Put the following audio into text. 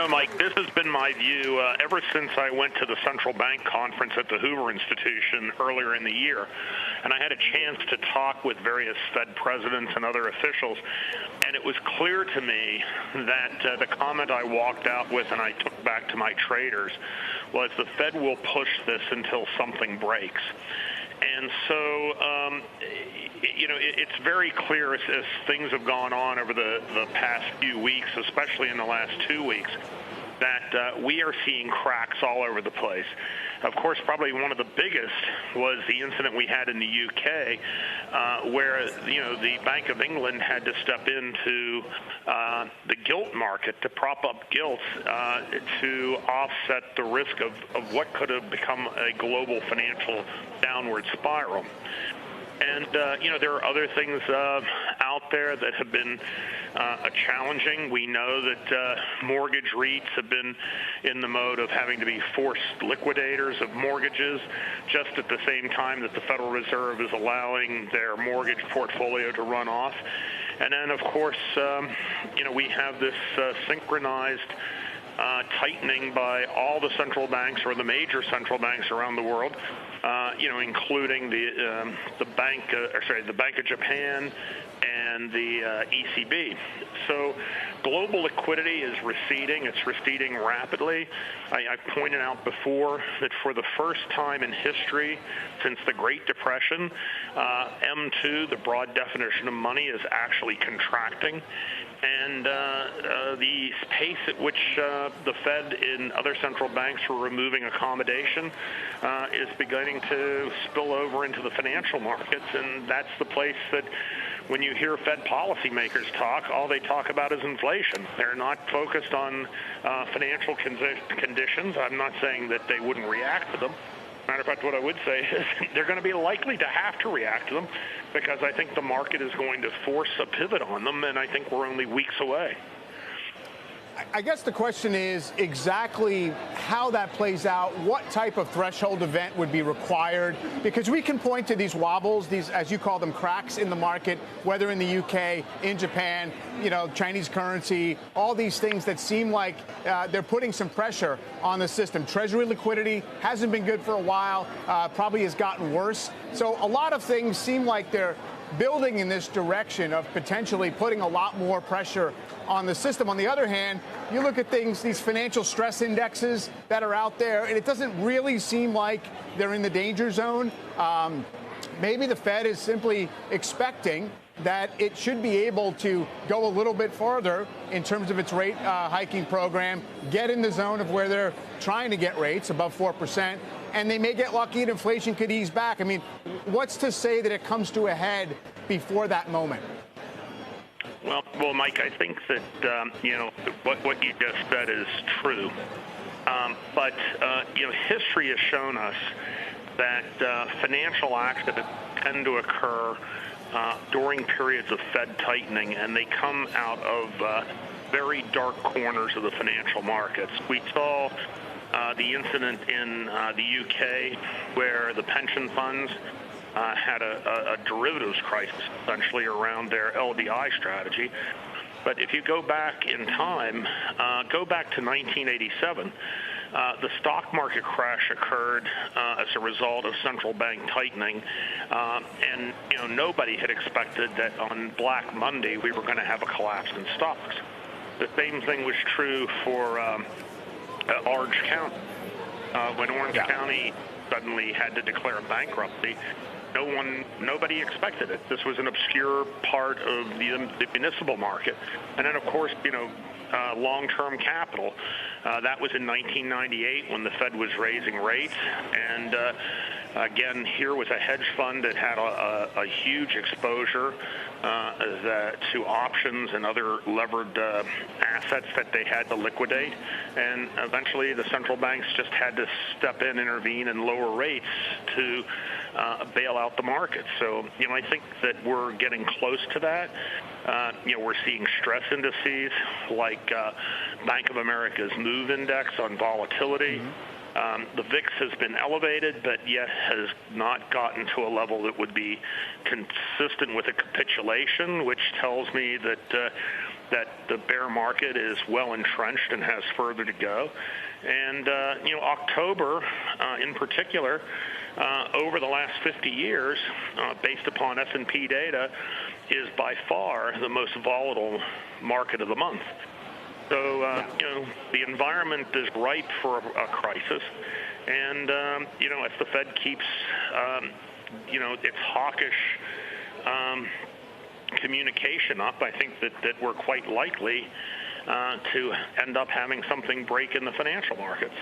Mike, this has been my view ever since I went to the central bank conference at the Hoover Institution earlier in the year. And I had a chance to talk with various Fed presidents and other officials. And it was clear to me that the comment I walked out with and I took back to my traders was the Fed will push this until something breaks. And so, it's very clear as things have gone on over the past few weeks, especially in the last 2 weeks, that we are seeing cracks all over the place. Of course, probably one of the biggest was the incident we had in the UK, where the Bank of England had to step into the gilt market to prop up gilts to offset the risk of what could have become a global financial downward spiral. And, there are other things out there that have been challenging. We know that mortgage REITs have been in the mode of having to be forced liquidators of mortgages, just at the same time that the Federal Reserve is allowing their mortgage portfolio to run off. And then, of course, we have this synchronized tightening by all the central banks, or the major central banks around the world, including the Bank of Japan and the ECB. So global liquidity is receding. It's receding rapidly. I pointed out before that for the first time in history since the Great Depression, M2, the broad definition of money, is actually contracting. And the pace at which the Fed and other central banks were removing accommodation is beginning to spill over into the financial markets. And that's the place that when you hear Fed policymakers talk, all they talk about is inflation. They're not focused on financial conditions. I'm not saying that they wouldn't react to them. Matter of fact, what I would say is they're going to be likely to have to react to them, because I think the market is going to force a pivot on them, and I think we're only weeks away. I guess the question is exactly how that plays out, what type of threshold event would be required, because we can point to these wobbles, these, as you call them, cracks in the market, whether in the UK, in Japan, Chinese currency, all these things that seem like they're putting some pressure on the system. Treasury liquidity hasn't been good for a while, probably has gotten worse. So a lot of things seem like they're building in this direction of potentially putting a lot more pressure on the system. On the other hand, you look at things, these financial stress indexes that are out there, and it doesn't really seem like they're in the danger zone. Maybe the Fed is simply expecting that it should be able to go a little bit farther in terms of its rate hiking program, get in the zone of where they're trying to get rates above 4%, and they may get lucky and inflation could ease back. I mean, what's to say that it comes to a head before that moment? Well, Mike, I think that, what you just said is true. But history has shown us that financial accidents tend to occur during periods of Fed tightening, and they come out of very dark corners of the financial markets. We saw the incident in the UK where the pension funds had a derivatives crisis, essentially, around their LDI strategy. But if you go back in time, go back to 1987, the stock market crash occurred as a result of central bank tightening, and nobody had expected that on Black Monday we were going to have a collapse in stocks. The same thing was true for Orange County. When Orange County suddenly had to declare bankruptcy, nobody expected it. This was an obscure part of the municipal market. And then, of course, long-term capital. That was in 1998 when the Fed was raising rates. And again, here was a hedge fund that had a huge exposure to options and other levered assets that they had to liquidate. And eventually the central banks just had to step in, intervene, and lower rates to bail out the market. So, I think that we're getting close to that. We're seeing stress indices like Bank of America's MOVE index on volatility. The VIX has been elevated, but yet has not gotten to a level that would be consistent with a capitulation, which tells me that the bear market is well entrenched and has further to go. And, October in particular, over the last 50 years, based upon S&P data, is by far the most volatile market of the month. So, the environment is ripe for a crisis. And, if the Fed keeps, its hawkish communication up, I think that we're quite likely to end up having something break in the financial markets.